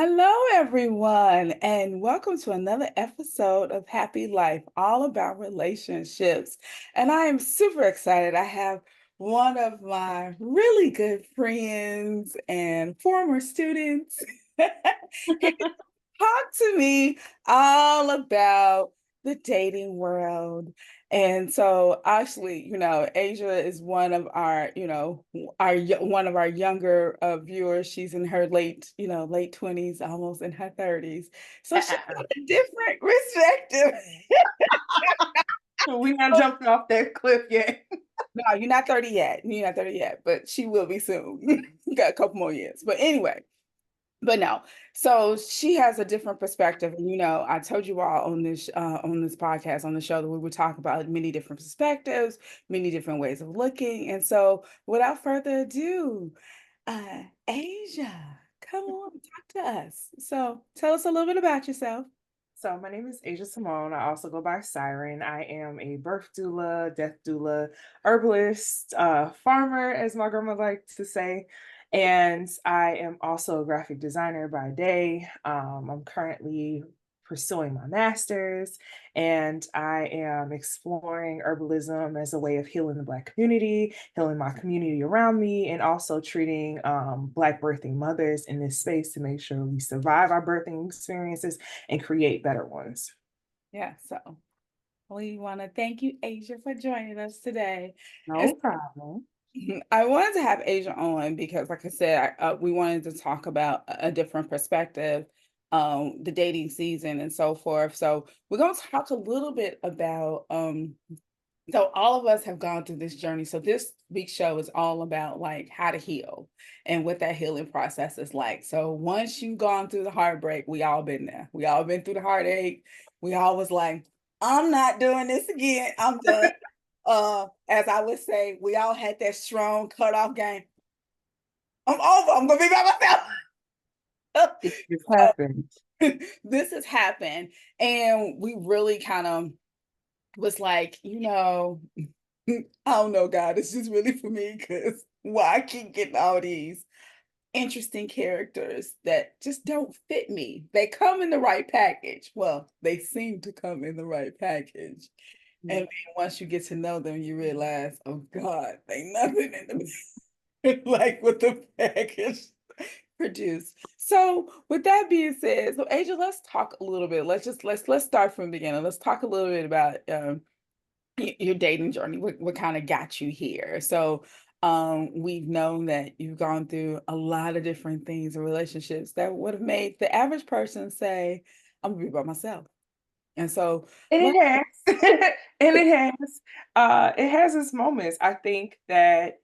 Hello, everyone, and welcome to another episode of Happy Life, all about relationships. And I am super excited. I have one of my really good friends and former students here to talk to me all about the dating world. And so actually, Asia is one of our, one of our younger viewers. She's in her late 20s, almost in her 30s. So she's got a different perspective. We not jumping off that cliff yet. No, you're not 30 yet. You're not 30 yet, but she will be soon. You got a couple more years. But anyway, but no, so she has a different perspective. And I told you all on this podcast, on the show, that we would talk about many different perspectives, many different ways of looking. And so without further ado, Asia, come on, talk to us. So tell us a little bit about yourself. So my name is Asia Simone. I also go by Siren. I am a birth doula, death doula, herbalist, farmer, as my grandma liked to say. And I am also a graphic designer by day. I'm currently pursuing my master's, and I am exploring herbalism as a way of healing the Black community, healing my community around me, and also treating Black birthing mothers in this space to make sure we survive our birthing experiences and create better ones. Yeah, so we want to thank you, Asia, for joining us today. No problem. I wanted to have Asia on because, like I said, we wanted to talk about a different perspective, the dating season and so forth. So we're going to talk a little bit about, so all of us have gone through this journey. So this week's show is all about like how to heal and what that healing process is like. So once you've gone through the heartbreak, we all been there. We all been through the heartache. We all was like, I'm not doing this again. I'm done. As I would say, we all had that strong cutoff game. I'm over. I'm gonna be by myself. It just happened. This has happened, and we really kind of was like, I don't know, God, it's just really for me because why I keep getting all these interesting characters that just don't fit me. They come in the right package. Well, they seem to come in the right package. And then once you get to know them, you realize, oh God, they nothing in the like what the package produced. So with that being said, so Asia, let's talk a little bit. Let's start from the beginning. Let's talk a little bit about your dating journey. What kind of got you here? So we've known that you've gone through a lot of different things in relationships that would have made the average person say, I'm gonna be by myself. And so And let it has. And it has its moments. I think that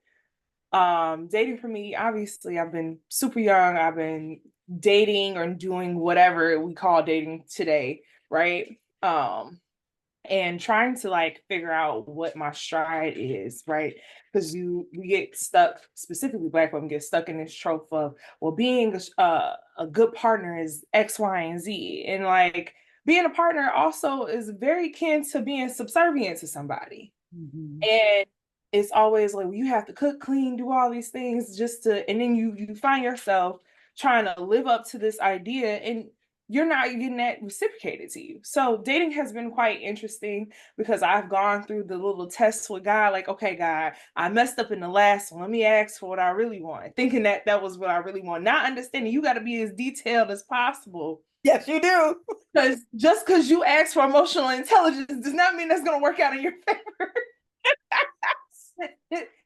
dating for me, obviously I've been super young. I've been dating or doing whatever we call dating today, right? And trying to like figure out what my stride is, right? Because you get stuck, specifically Black women get stuck in this trope of, well, being a good partner is X, Y, and Z, and like being a partner also is very akin to being subservient to somebody. Mhm. And it's always like, well, you have to cook, clean, do all these things just to, and then you find yourself trying to live up to this idea, and you're not getting that reciprocated to you. So dating has been quite interesting because I've gone through the little tests with God, like, okay, God, I messed up in the last one. Let me ask for what I really want, thinking that that was what I really want, not understanding you got to be as detailed as possible. Yes, you do. Because just because you ask for emotional intelligence does not mean that's going to work out in your favor.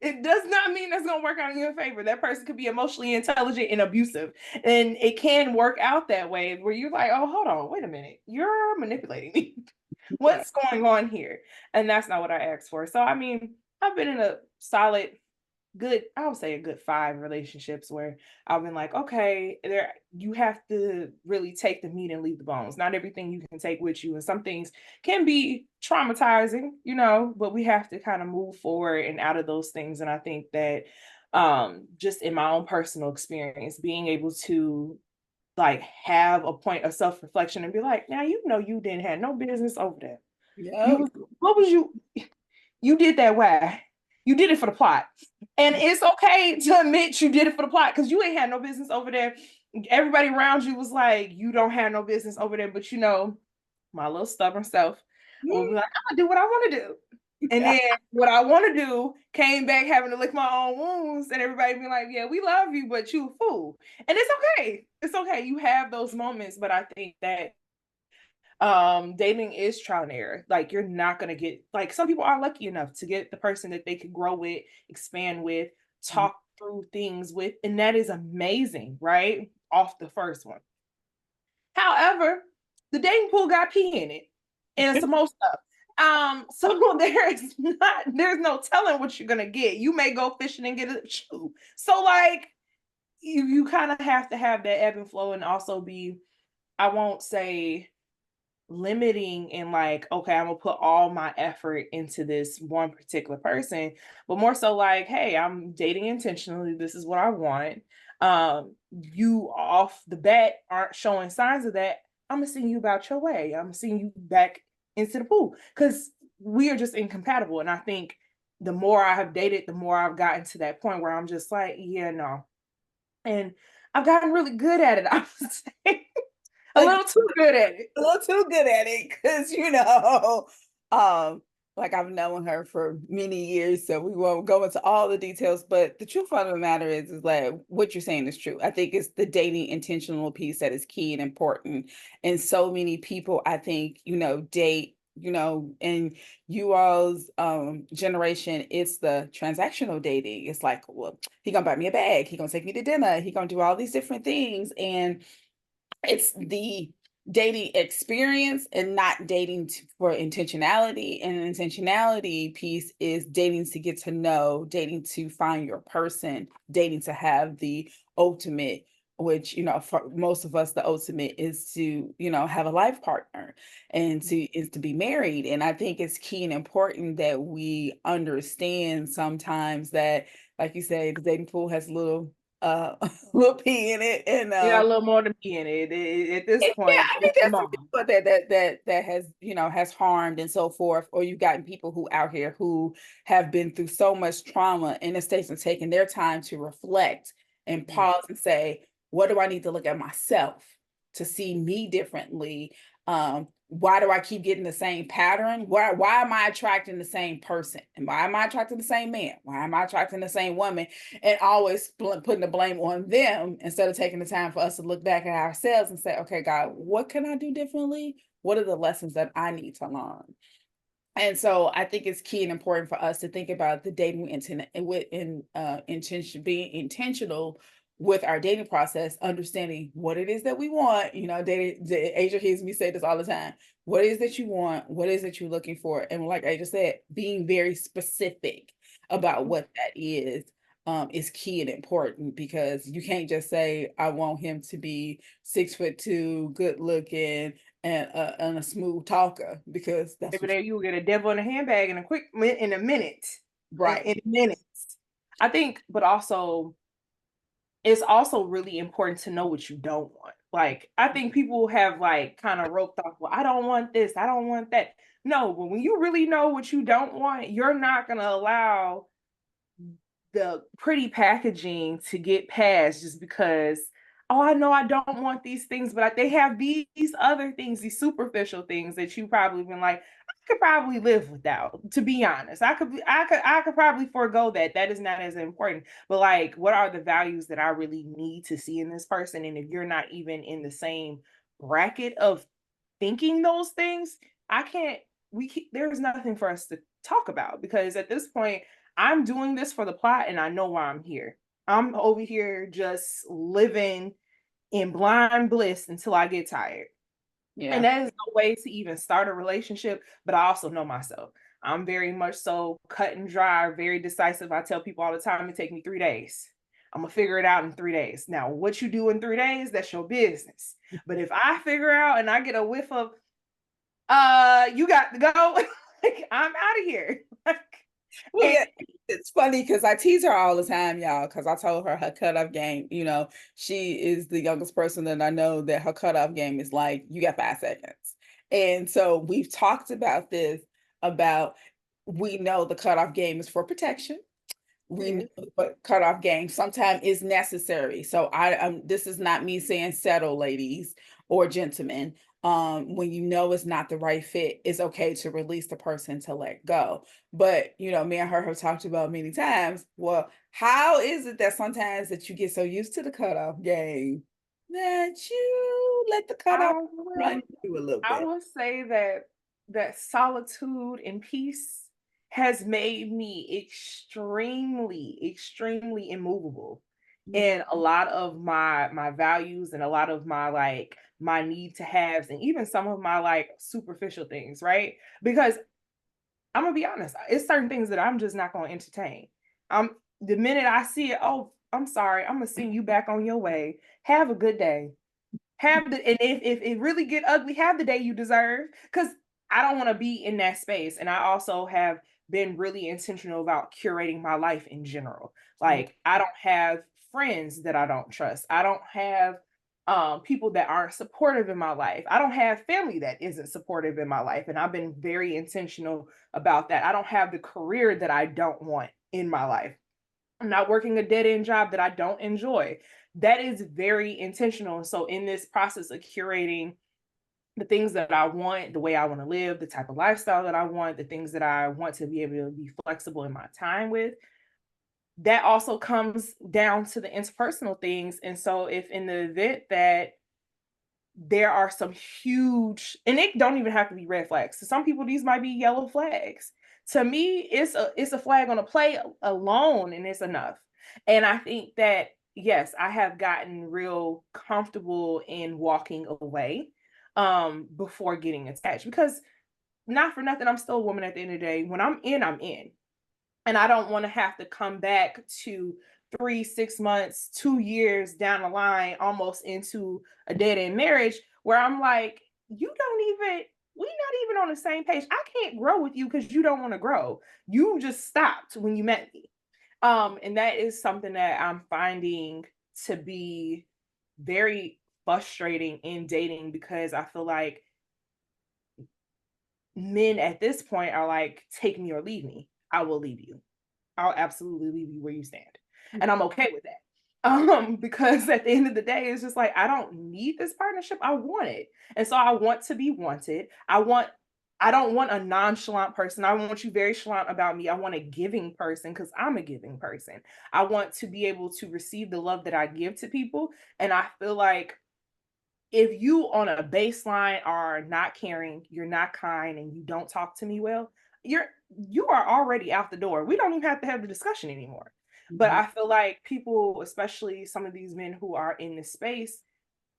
It does not mean that's going to work out in your favor. That person could be emotionally intelligent and abusive. And it can work out that way where you're like, oh, hold on, wait a minute. You're manipulating me. What's going on here? And that's not what I asked for. So, I mean, I've been in a solid good, I would say a good 5 relationships where I've been like, okay, there you have to really take the meat and leave the bones. Not everything you can take with you, and some things can be traumatizing, but we have to kind of move forward and out of those things. And I think that just in my own personal experience, being able to like have a point of self-reflection and be like, now you didn't have no business over that. Yeah. You what was you did that why? You did it for the plot. And it's okay to admit you did it for the plot because you ain't had no business over there. Everybody around you was like, you don't have no business over there. But my little stubborn self will be like, I'm gonna do what I want to do. And then what I want to do came back having to lick my own wounds, and everybody be like, yeah, we love you, but you a fool. And it's okay. It's okay. You have those moments, but I think that dating is trial and error. Like you're not gonna get, like, some people are lucky enough to get the person that they can grow with, expand with, talk through things with, and that is amazing, right? Off the first one. However, the dating pool got pee in it and some more stuff. So there's no telling what you're gonna get. You may go fishing and get a shoe. So like you kind of have to have that ebb and flow and also be, I won't say limiting and like, okay, I'm gonna put all my effort into this one particular person, but more so like, hey, I'm dating intentionally. This is what I want. You off the bat aren't showing signs of that. I'm gonna send you about your way. I'm seeing you back into the pool because we are just incompatible. And I think the more I have dated, the more I've gotten to that point where I'm just like, yeah, no. And I've gotten really good at it, I would say. A Like, little too good at it. a little too good at it because like I've known her for many years, so we won't go into all the details. But the truth of the matter is like what you're saying is true. I think it's the dating intentional piece that is key and important. And so many people, I think, date, and you all's generation, it's the transactional dating. It's like, well, he gonna buy me a bag, he gonna take me to dinner, he gonna do all these different things. And it's the dating experience and not dating for intentionality. And an intentionality piece is dating to get to know, dating to find your person, dating to have the ultimate, which, for most of us, the ultimate is to, have a life partner and to be married. And I think it's key and important that we understand sometimes that, like you say, the dating pool has a little little pee in it. And You got a little more to be in it. At this yeah, point, I mean, it's there's some mom. people that has, has harmed and so forth, or you've gotten people who out here who have been through so much trauma in the States and taken their time to reflect and pause and say, what do I need to look at myself to see me differently? Why do I keep getting the same pattern? Why am I attracting the same person? And why am I attracting the same man? Why am I attracting the same woman? And always putting the blame on them instead of taking the time for us to look back at ourselves and say, okay, God, what can I do differently? What are the lessons that I need to learn? And so I think it's key and important for us to think about the dating intent with intention, being intentional with our dating process, understanding what it is that we want. Asia hears me say this all the time. What is that you want? What is it you're looking for? And like Asia said, being very specific about what that is key and important, because you can't just say, I want him to be 6'2", good looking, and a smooth talker, because that's Maybe what there you will get a devil in a handbag in a minute. right. In minutes. I think, but also it's also really important to know what you don't want. Like, I think people have like kind of roped off, well, I don't want this, I don't want that. No, but when you really know what you don't want, you're not gonna allow the pretty packaging to get past just because, oh, I know I don't want these things, but they have these other things, these superficial things that you probably been like, I could probably live without. To be honest, I could probably forego that. That is not as important. But like, what are the values that I really need to see in this person? And if you're not even in the same bracket of thinking those things, I can't. There's nothing for us to talk about because at this point I'm doing this for the plot and I know why I'm here. I'm over here just living in blind bliss until I get tired. And Yeah. that is no way to even start a relationship, but I also know myself. I'm very much so cut and dry, very decisive. I tell people all the time it take me 3 days. I'm gonna figure it out in 3 days. Now, what you do in 3 days, that's your business. But if I figure out and I get a whiff of you got to go, like I'm out of here. Well, yeah, it's funny because I tease her all the time, y'all, because I told her cutoff game, she is the youngest person that I know that her cutoff game is like, you got 5 seconds. And so we've talked about this, about we know the cutoff game is for protection. It We know is. the cutoff game sometimes is necessary. So this is not me saying settle, ladies or gentlemen. When you know it's not the right fit, it's okay to release the person to let go. But me and her have talked about many times. Well, how is it that sometimes that you get so used to the cutoff game that you let the cutoff I run will you a little I bit? will say that solitude and peace has made me extremely, extremely immovable in a lot of my values and a lot of my my need to haves and even some of my superficial things, right? Because I'm gonna be honest, it's certain things that I'm just not gonna entertain. I'm the minute I see it, oh, I'm sorry, I'm gonna send you back on your way. Have a good day. Have the and if it really get ugly, have the day you deserve. Because I don't want to be in that space. And I also have been really intentional about curating my life in general. Mm, Like I don't have friends that I don't trust. I don't have people that aren't supportive in my life. I don't have family that isn't supportive in my life. And I've been very intentional about that. I don't have the career that I don't want in my life. I'm not working a dead end job that I don't enjoy. That is very intentional. So, in this process of curating the things that I want, the way I want to live, the type of lifestyle that I want, the things that I want to be able to be flexible in my time with, that also comes down to the interpersonal things. And so, if in the event that there are some huge, and it don't even have to be red flags. To some people, these might be yellow flags. To me, it's a flag on a play alone, and it's enough. And I think that yes, I have gotten real comfortable in walking away before getting attached because not for nothing, I'm still a woman at the end of the day. When I'm in, I'm in. And I don't want to have to come back to 3, 6 months, 2 years down the line, almost into a dead end marriage where I'm like, you don't even, we're not even on the same page. I can't grow with you because you don't want to grow. You just stopped when you met me. And that is something that I'm finding to be very frustrating in dating because I feel like men at this point are like, take me or leave me. I will leave you. I'll absolutely leave you where you stand. And I'm okay with that. Because at the end of the day, it's just like I don't need this partnership. I want it. And so I want to be wanted. I don't want a nonchalant person. I want you very chalant about me. I want a giving person because I'm a giving person. I want to be able to receive the love that I give to people. And I feel like if you on a baseline are not caring, you're not kind, and you don't talk to me well, you are already out the door. We don't even have to have the discussion anymore. But mhm. I feel like people, especially some of these men who are in this space,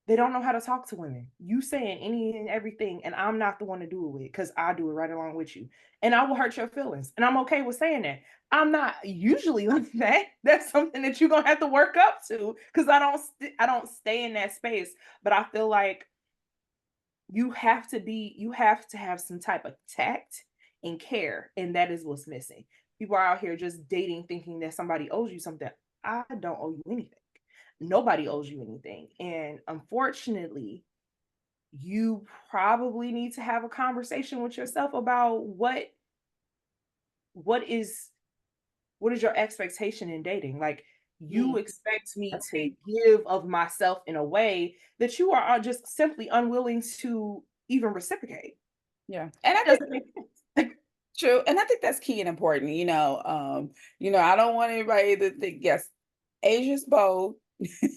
they don't know how to talk to women. You saying any and everything, and I'm not the one to do it with because I do it right along with you. And I will hurt your feelings. And I'm okay with saying that. I'm not usually like that. That's something that you're gonna have to work up to because I don't stay in that space. But I feel like you have to have some type of tact and care, and that is what's missing. People are out here just dating thinking that somebody owes you something. I don't owe you anything. Nobody owes you anything. And unfortunately, you probably need to have a conversation with yourself about what is what is your expectation in dating? Like you Mm. expect me to give of myself in a way that you are just simply unwilling to even reciprocate. Yeah. And I That think doesn't make sense. true. And I think that's key and important. I don't want anybody to think, yes, Asia's bold,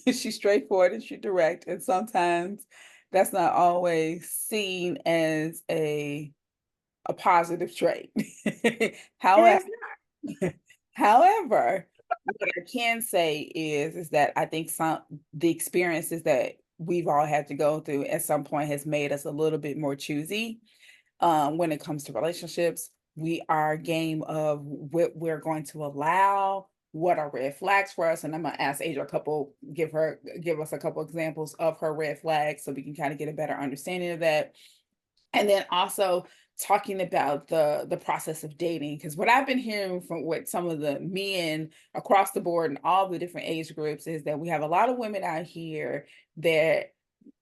she's straightforward and she's direct. And sometimes that's not always seen as a positive trait. It However, is however, what I can say is that I think some the experiences that we've all had to go through at some point has made us a little bit more choosy when it comes to relationships. We are game of what we're going to allow, what are red flags for us. And I'm gonna ask Asia give us a couple examples of her red flags so we can kind of get a better understanding of that. And then also talking about the process of dating. Because what I've been hearing from what some of the men across the board and all the different age groups is that we have a lot of women out here that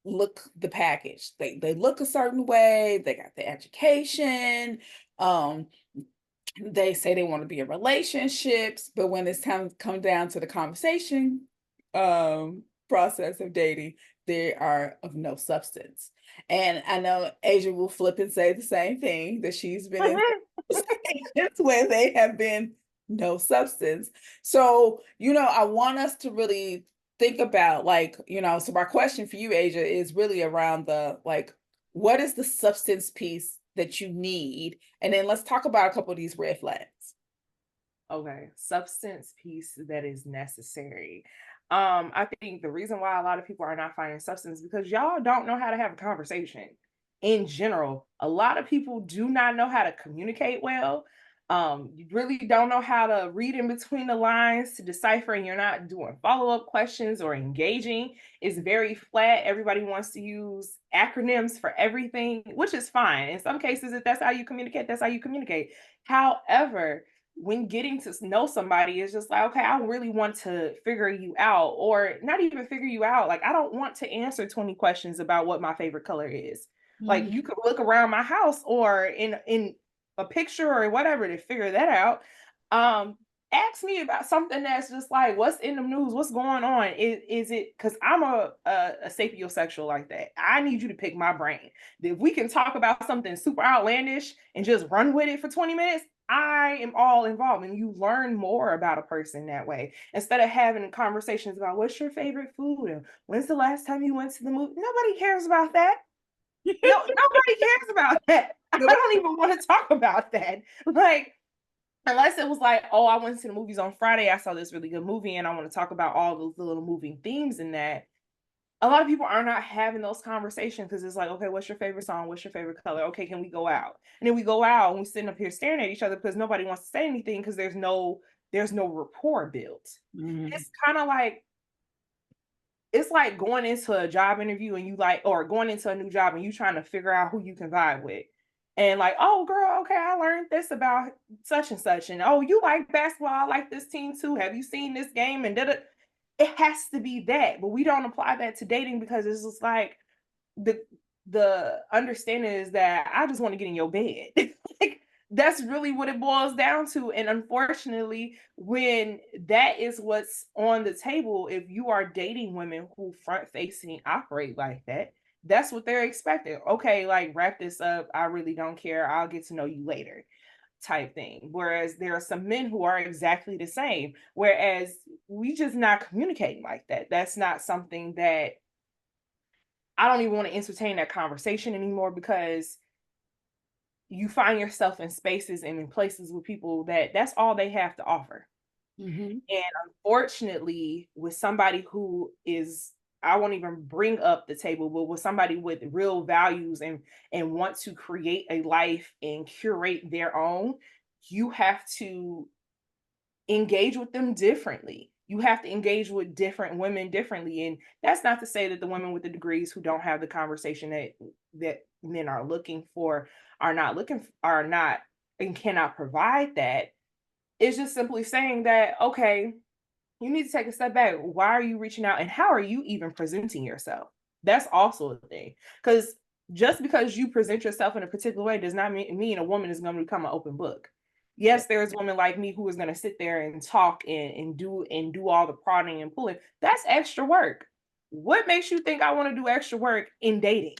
look the package. They look a certain way, they got the education, um, They say they want to be in relationships, but when it's time to come down to the conversation process of dating, they are of no substance. And I know Asia will flip and say the same thing, that she's been in conversations where they have been no substance. So, I want us to really think about, like, so my question for you, Asia, is really around the, like, what is the substance piece that you need? And then let's talk about a couple of these red flags. Okay, substance piece that is necessary. I think the reason why a lot of people are not finding substance is because y'all don't know how to have a conversation. In general, a lot of people do not know how to communicate well. You really don't know how to read in between the lines to decipher, and you're not doing follow-up questions or engaging. It's very flat. Everybody wants to use acronyms for everything, which is fine. In some cases, if that's how you communicate, that's how you communicate. However, when getting to know somebody, is just like, okay, I really want to figure you out, or not even figure you out. Like, I don't want to answer 20 questions about what my favorite color is. Like, Mhm. you could look around my house or in a picture or whatever to figure that out. Ask me about something that's just like, what's in the news, what's going on. Is it because I'm a sapiosexual like that? I need you to pick my brain. If we can talk about something super outlandish and just run with it for 20 minutes, I am all involved, and you learn more about a person that way instead of having conversations about what's your favorite food and when's the last time you went to the movie. Nobody cares about that. No, nobody cares about that. I No, don't even want to talk about that. Like, unless it was like, oh, I went to the movies on Friday, I saw this really good movie, and I want to talk about all those little moving themes in that. A lot of people are not having those conversations because it's like, okay, what's your favorite song? What's your favorite color? Okay, can we go out? And then we go out and we sitting up here staring at each other because nobody wants to say anything because there's no rapport built. Mhm. It's kind of like, it's like going into a job interview and you like, or going into a new job and you trying to figure out who you can vibe with. And like, oh girl, okay, I learned this about such and such. And oh, you like basketball, I like this team too. Have you seen this game? And it has to be that. But we don't apply that to dating because it's just like the the understanding is that I just want to get in your bed. Like, that's really what it boils down to. And unfortunately, when that is what's on the table, if you are dating women who front facing operate like that, that's what they're expecting. Okay, like, wrap this up. I really don't care. I'll get to know you later, type thing. Whereas there are some men who are exactly the same. Whereas we just not communicating like that. That's not something that I don't even want to entertain that conversation anymore because you find yourself in spaces and in places with people that that's all they have to offer. Mhm. And unfortunately, with somebody who is, I won't even bring up the table, but with somebody with real values and want to create a life and curate their own, you have to engage with them differently. You have to engage with different women differently. And that's not to say that the women with the degrees who don't have the conversation that men are looking for are not and cannot provide that. It's just simply saying that, okay, you need to take a step back. Why are you reaching out and how are you even presenting yourself? That's also a thing. Because just because you present yourself in a particular way does not mean a woman is going to become an open book. Yeah. Yes, there's women like me who is going to sit there and talk and do all the prodding and pulling. That's extra work. What makes you think I want to do extra work in dating?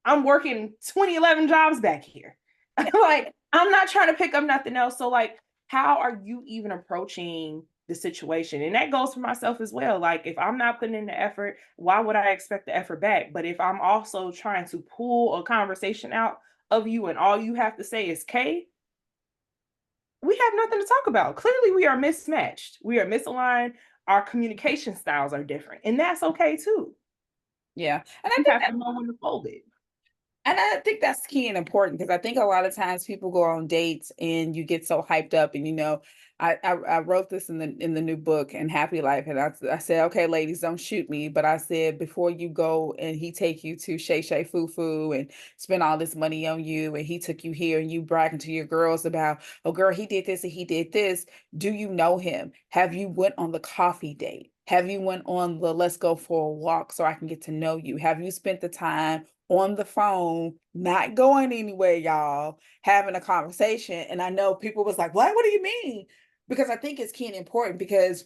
I'm working 2011 jobs back here. Like, I'm not trying to pick up nothing else. So, like, how are you even approaching the situation? And that goes for myself as well. Like, if I'm not putting in the effort, why would I expect the effort back? But if I'm also trying to pull a conversation out of you and all you have to say is K, we have nothing to talk about. Clearly, we are mismatched. We are misaligned. Our communication styles are different. And that's okay too. Yeah. And I You think have to know when to fold it. that's key and important, because I think a lot of times people go on dates and you get so hyped up, and I wrote this in the new book and Happy Life, and I said, okay, ladies, don't shoot me, but I said, before you go and he take you to Shay Shay Foo Foo and spend all this money on you, and he took you here, and you bragging to your girls about, oh girl, he did this and he did this. Do you know him? Have you went on the coffee date? Have you went on the let's go for a walk so I can get to know you? Have you spent the time on the phone, not going anywhere, y'all, having a conversation. And I know people was like, what do you mean? Because I think it's key and important, because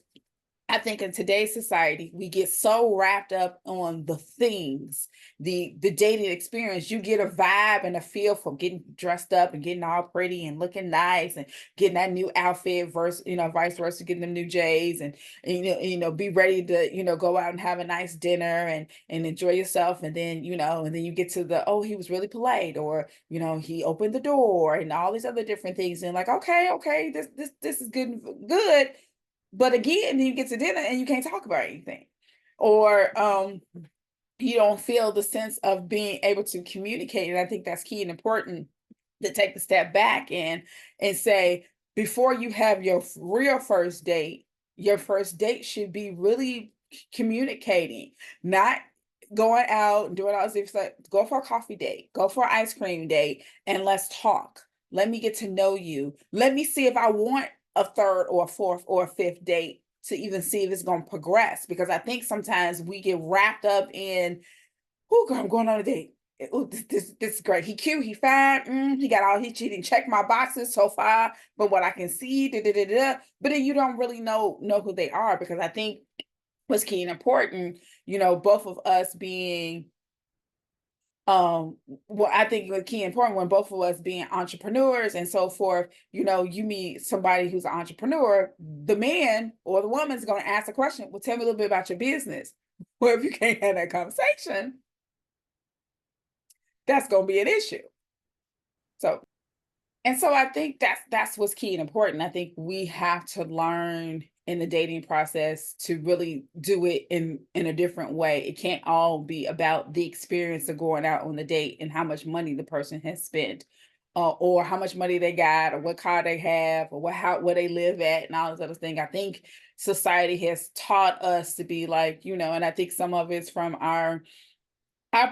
I think in today's society, we get so wrapped up on the things, the dating experience. You get a vibe and a feel from getting dressed up and getting all pretty and looking nice and getting that new outfit versus, vice versa, getting them new J's and be ready to, go out and have a nice dinner and enjoy yourself. And then, and then you get to the, oh, he was really polite, or, he opened the door and all these other different things. And like, okay, this is good. But again, you get to dinner and you can't talk about anything. Or you don't feel the sense of being able to communicate. And I think that's key and important, to take the step back and say, before you have your real first date, your first date should be really communicating, not going out and doing all this. It's like, go for a coffee date, go for an ice cream date, and let's talk. Let me get to know you. Let me see if I want a third or a fourth or a fifth date, to even see if it's going to progress. Because I think sometimes we get wrapped up in, oh, girl, I'm going on a date. Oh, this is great. He cute. He fine. He got all he cheating. Check my boxes so far, but what I can see, but then you don't really know who they are. Because I think what's key and important, both of us being well, I think the key important, when both of us being entrepreneurs and so forth, you meet somebody who's an entrepreneur, the man or the woman is going to ask a question, well, tell me a little bit about your business. Well, if you can't have that conversation, that's going to be an issue. So I think that's what's key and important. I think we have to learn in the dating process to really do it in a different way. It can't all be about the experience of going out on the date and how much money the person has spent, or how much money they got, or what car they have, or where they live at, and all this other thing. I think society has taught us to be like, and I think some of it's from our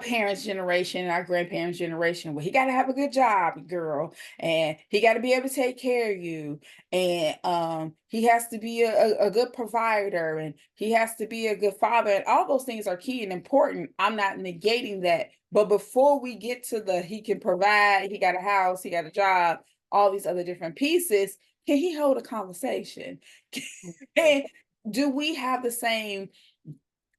parents' generation, our grandparents' generation. Well, he got to have a good job, girl, and he got to be able to take care of you, and he has to be a good provider, and he has to be a good father, and all those things are key and important. I'm not negating that, but before we get to the he can provide, he got a house, he got a job, all these other different pieces, can he hold a conversation? And do we have the same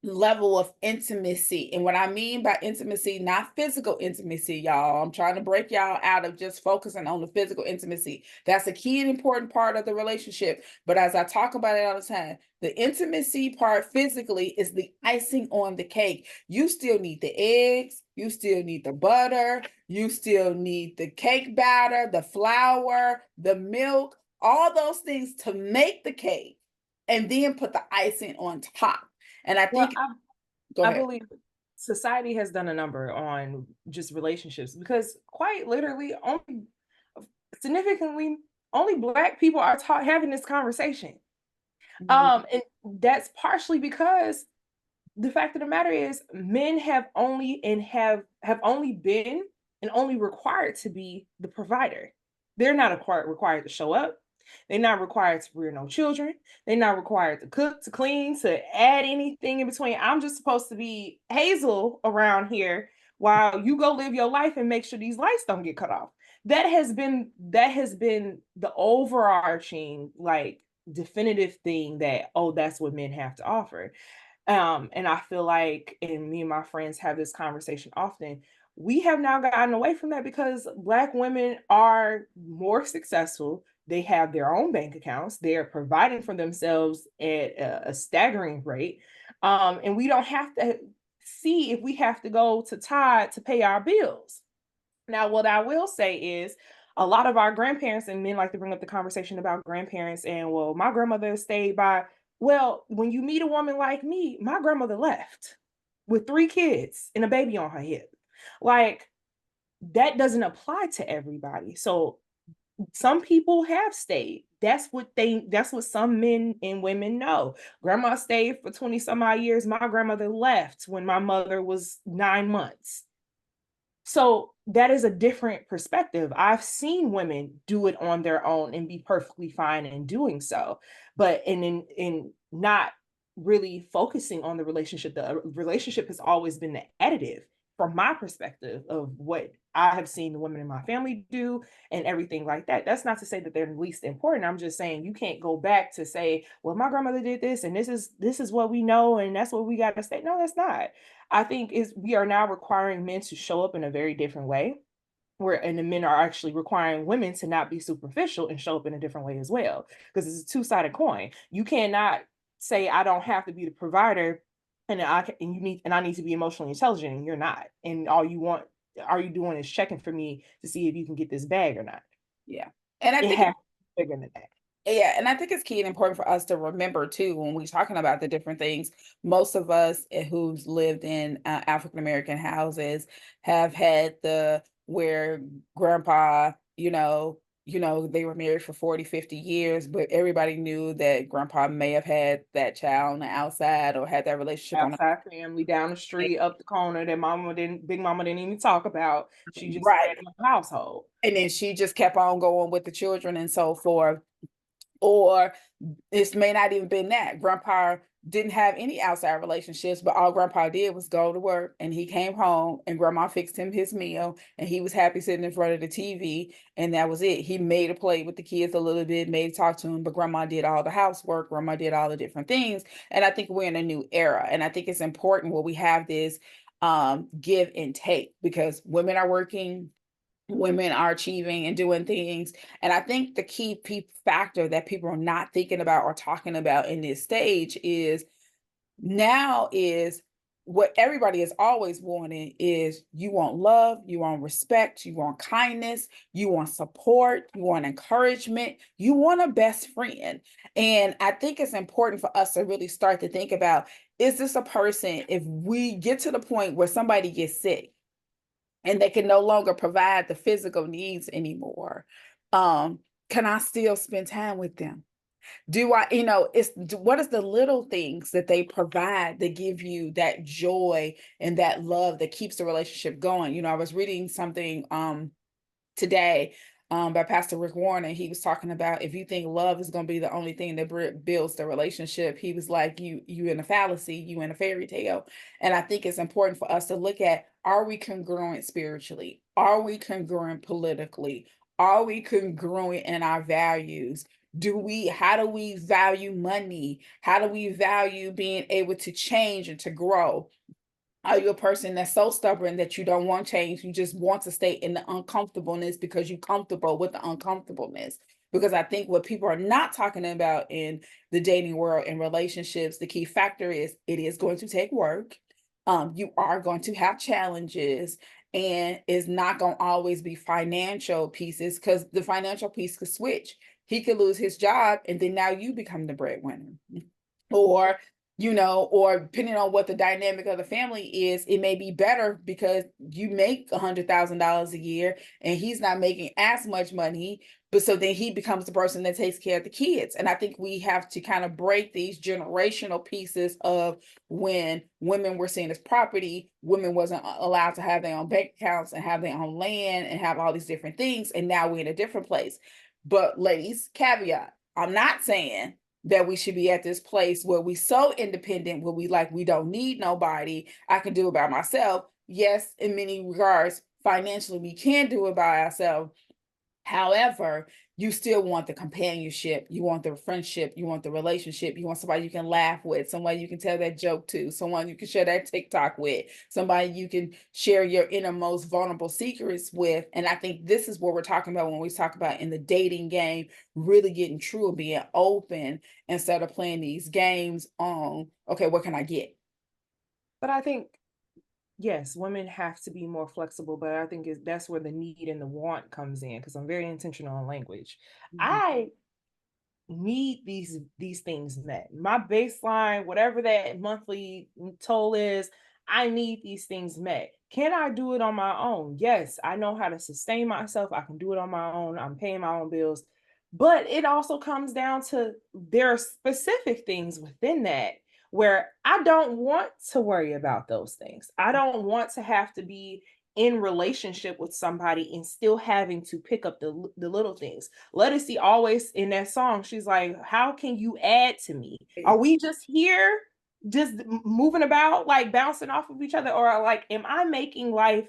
level of intimacy? And what I mean by intimacy, not physical intimacy, y'all. I'm trying to break y'all out of just focusing on the physical intimacy. That's a key and important part of the relationship. But as I talk about it all the time, the intimacy part physically is the icing on the cake. You still need the eggs, you still need the butter, you still need the cake batter, the flour, the milk, all those things to make the cake, and then put the icing on top. And I Well, think, go I ahead. believe society has done a number on just relationships, because quite literally only significantly only Black people are taught having this conversation. And that's partially because the fact of the matter is men have only been and only required to be the provider. They're not required to show up. They're not required to rear no children. They're not required to cook, to clean, to add anything in between. I'm just supposed to be Hazel around here while you go live your life and make sure these lights don't get cut off. That has been the overarching, like, definitive thing that, oh, that's what men have to offer. And I feel like, and me and my friends have this conversation often, we have now gotten away from that because Black women are more successful. They have their own bank accounts. They're providing for themselves at a staggering rate. And we don't have to see if we have to go to Todd to pay our bills. Now, what I will say is, a lot of our grandparents, and men like to bring up the conversation about grandparents, and, well, my grandmother stayed by. Well, when you meet a woman like me, my grandmother left with 3 kids and a baby on her hip. Like, that doesn't apply to everybody. So some people have stayed. That's what some men and women know. Grandma stayed for 20 some odd years. My grandmother left when my mother was 9 months. So that is a different perspective. I've seen women do it on their own and be perfectly fine in doing so, but in not really focusing on the relationship. The relationship has always been the additive. from my perspective of what I have seen the women in my family do and everything like that. That's not to say that they're least important. I'm just saying you can't go back to say, well, my grandmother did this and this is what we know and that's what we got to say. No, that's not. I think is we are now requiring men to show up in a very different way. Where and the men are actually requiring women to not be superficial and show up in a different way as well. Because it's a two-sided coin. You cannot say I don't have to be the provider and I need to be emotionally intelligent and you're not. And all you doing is checking for me to see if you can get this bag or not. Yeah. And I It think has to be bigger than that. Yeah, and I think it's key and important for us to remember too when we're talking about the different things. Most of us who's lived in African American houses have had the where grandpa, they were married for 40, 50 years, but everybody knew that grandpa may have had that child on the outside or had that relationship on the Outside family down the street, up the corner that big mama didn't even talk about. She just right. had in the household. And then she just kept on going with the children and so forth. Or this may not even been that. Grandpa didn't have any outside relationships, but all grandpa did was go to work and he came home and grandma fixed him his meal and he was happy sitting in front of the TV and that was it. He made a play with the kids a little bit, made talk to him, but grandma did all the housework, grandma did all the different things. And I think we're in a new era. And I think it's important where we have this give and take because women are working, women are achieving and doing things. And I think the key factor that people are not thinking about or talking about in this stage is now is what everybody has always wanted is you want love, you want respect, you want kindness, you want support, you want encouragement, you want a best friend. And I think it's important for us to really start to think about, is this a person, if we get to the point where somebody gets sick, and they can no longer provide the physical needs anymore, can I still spend time with them? Do I, what is the little things that they provide that give you that joy and that love that keeps the relationship going? I was reading something today by Pastor Rick Warren, and he was talking about if you think love is going to be the only thing that builds the relationship, he was like, you in a fallacy, you in a fairy tale. And I think it's important for us to look at, are we congruent spiritually? Are we congruent politically? Are we congruent in our values? How do we value money? How do we value being able to change and to grow? Are you a person that's so stubborn that you don't want change? You just want to stay in the uncomfortableness because you're comfortable with the uncomfortableness. Because I think what people are not talking about in the dating world and relationships, the key factor is it is going to take work. You are going to have challenges, and it's not going to always be financial pieces because the financial piece could switch. He could lose his job, and then now you become the breadwinner. Or or depending on what the dynamic of the family is, it may be better because you make $100,000 a year and he's not making as much money. But so then he becomes the person that takes care of the kids. And I think we have to kind of break these generational pieces of when women were seen as property, women wasn't allowed to have their own bank accounts and have their own land and have all these different things. And now we're in a different place. But ladies, caveat, I'm not saying that we should be at this place where we so independent, where we don't need nobody. I can do it by myself. Yes, in many regards, financially, we can do it by ourselves. However, you still want the companionship, you want the friendship, you want the relationship, you want somebody you can laugh with, somebody you can tell that joke to, someone you can share that TikTok with, somebody you can share your innermost vulnerable secrets with. And I think this is what we're talking about when we talk about in the dating game, really getting true and being open instead of playing these games on, okay, what can I get? But I think yes, women have to be more flexible, but I think that's where the need and the want comes in because I'm very intentional on language. Mhm. I need these things met. My baseline, whatever that monthly toll is, I need these things met. Can I do it on my own? Yes, I know how to sustain myself. I can do it on my own. I'm paying my own bills. But it also comes down to there are specific things within that where I don't want to worry about those things. I don't want to have to be in relationship with somebody and still having to pick up the little things. Ledisi always in that song, she's like, how can you add to me? Are we just here? just moving about, like bouncing off of each other? Or like, am I making life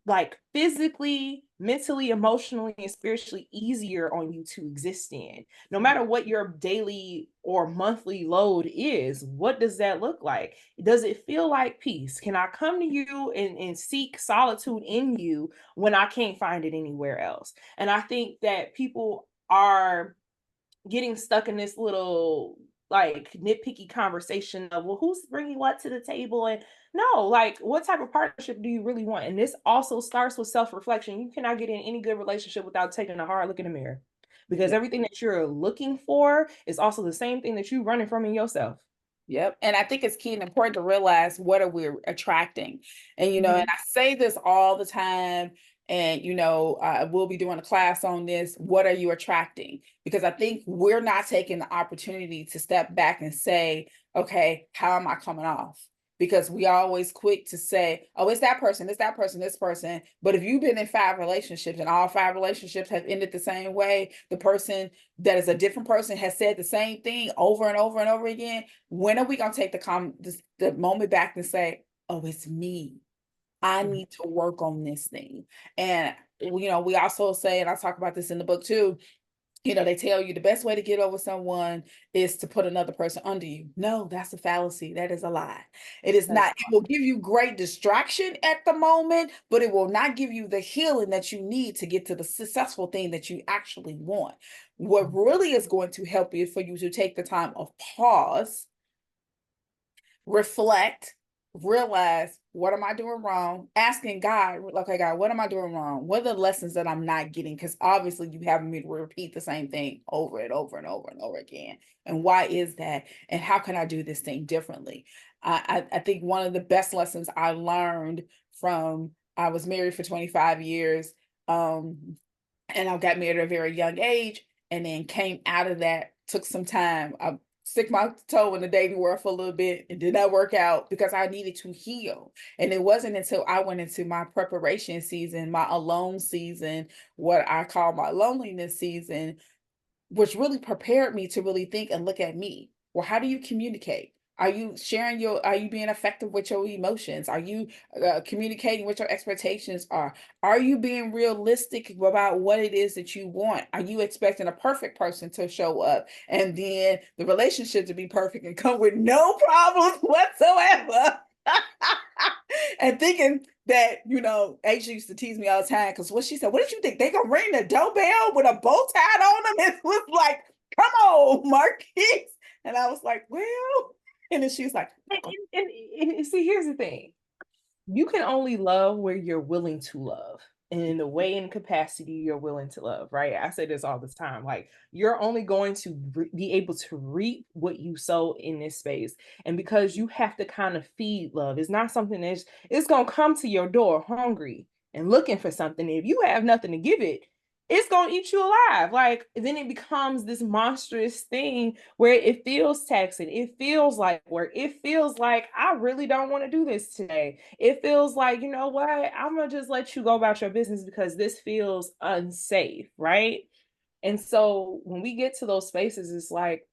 like physically, mentally, emotionally, and spiritually easier on you to exist in? No matter what your daily or monthly load is, what does that look like? Does it feel like peace? Can I come to you and seek solitude in you when I can't find it anywhere else? And I think that people are getting stuck in this little like nitpicky conversation of, well, who's bringing what to the table? And no, like, what type of partnership do you really want? And this also starts with self-reflection. You cannot get in any good relationship without taking a hard look in the mirror, because Yeah. everything that you're looking for is also the same thing that you're running from in yourself. Yep. And I think it's key and important to realize what are we attracting. And, and Mhm. I say this all the time. And, we'll be doing a class on this. What are you attracting? Because I think we're not taking the opportunity to step back and say, okay, how am I coming off? Because we are always quick to say, oh, it's that person, it's that person, this person. But if you've been in 5 relationships and all 5 relationships have ended the same way, the person that is a different person has said the same thing over and over and over again, when are we going to take the moment back and say, oh, it's me. I Mhm. need to work on this thing. And, we also say, and I talk about this in the book too, they tell you the best way to get over someone is to put another person under you. No, that's a fallacy. That is a lie. It is That's not. It will give you great distraction at the moment, but it will not give you the healing that you need to get to the successful thing that you actually want. What really is going to help you for you to take the time of pause, reflect, realize, what am I doing wrong? Asking God, okay, God, what am I doing wrong? What are the lessons that I'm not getting? Because obviously you having me to repeat the same thing over and over and over and over again. And why is that? And how can I do this thing differently? I think one of the best lessons I learned from, I was married for 25 years. And I got married at a very young age, and then came out of that, took some time. I stick my toe in the dating world for a little bit. It did not work out because I needed to heal. And it wasn't until I went into my preparation season, my alone season, what I call my loneliness season, which really prepared me to really think and look at me. Well, how do you communicate? Are you being effective with your emotions? Are you communicating what your expectations are? Are you being realistic about what it is that you want? Are you expecting a perfect person to show up and then the relationship to be perfect and come with no problems whatsoever? And thinking that, Asia used to tease me all the time because what she said, what did you think? They gonna ring the doorbell with a bow tied on them? It was like, come on, Marquise. And I was like, well, and then she was like, And see, here's the thing. You can only love where you're willing to love, and in the way and capacity you're willing to love, right? I say this all the time. Like, you're only going to be able to reap what you sow in this space. And because you have to kind of feed love, it's not something that's, it's going to come to your door hungry and looking for something. If you have nothing to give it, it's going to eat you alive. Like, then it becomes this monstrous thing where it feels taxing. It feels like work. It feels like I really don't want to do this today. It feels like, you know what, I'm gonna just let you go about your business because this feels unsafe, right? And so when we get to those spaces, it's like,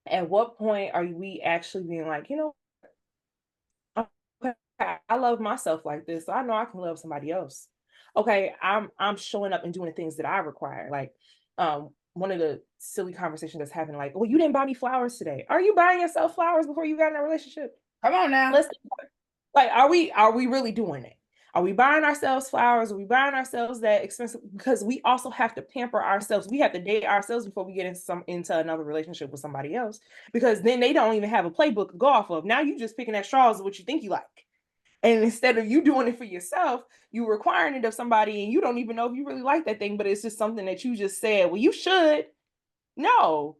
at what point are we actually being like, okay, I love myself like this, so I know I can love somebody else. Okay, I'm showing up and doing the things that I require. Like, one of the silly conversations that's happening, like, well, you didn't buy me flowers today. Are you buying yourself flowers before you got in a relationship? come on now. Let's, like, are we really doing it? Are we buying ourselves flowers? Are we buying ourselves that expensive? Because we also have to pamper ourselves. We have to date ourselves before we get into another relationship with somebody else. Because then they don't even have a playbook to go off of. Now you just picking at straws of what you think you like. And instead of you doing it for yourself, you requiring it of somebody, and you don't even know if you really like that thing, but it's just something that you just said, well, you should. No,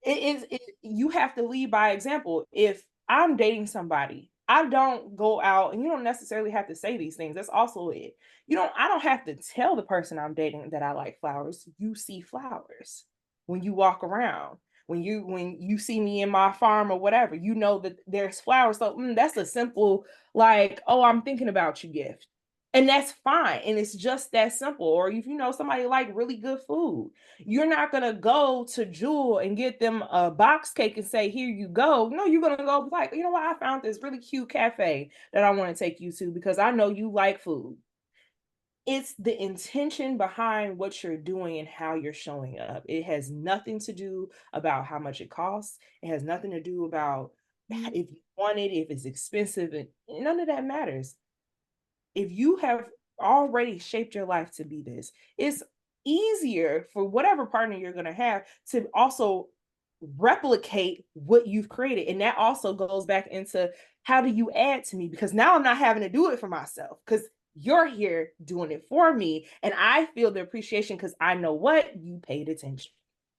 it is you have to lead by example. If I'm dating somebody, I don't go out, and you don't necessarily have to say these things. That's also it. I don't have to tell the person I'm dating that I like flowers. You see flowers when you walk around. When you see me in my farm or whatever, that there's flowers. So that's a simple, like, oh, I'm thinking about you gift. And that's fine. And it's just that simple. Or if you know somebody like really good food, you're not gonna go to Jewel and get them a box cake and say, here you go. No, you're gonna go like, you know what? I found this really cute cafe that I want to take you to because I know you like food. It's the intention behind what you're doing and how you're showing up. It has nothing to do about how much it costs. It has nothing to do about Mhm. if you want it, if it's expensive, and none of that matters. If you have already shaped your life to be this, it's easier for whatever partner you're going to have to also replicate what you've created. And that also goes back into how do you add to me? Because now I'm not having to do it for myself because you're here doing it for me. And I feel the appreciation because I know what you paid attention.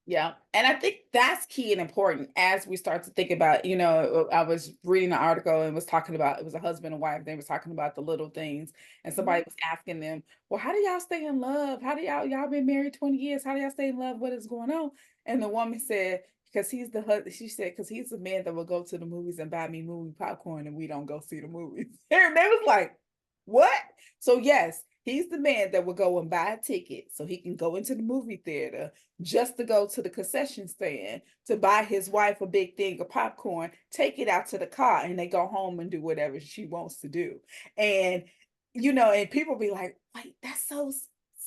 Yeah. And I think that's key and important as we start to think about, I was reading an article and was talking about it was a husband and wife. They was talking about the little things. And Mhm. somebody was asking them, well, how do y'all stay in love? How do y'all been married 20 years? How do y'all stay in love? What is going on? And the woman said, because he's the husband, she said, because he's the man that will go to the movies and buy me movie popcorn and we don't go see the movies. And they was like, what? So yes, he's the man that will go and buy a ticket so he can go into the movie theater just to go to the concession stand to buy his wife a big thing of popcorn, take it out to the car, and they go home and do whatever she wants to do. And and people be like, wait, that's so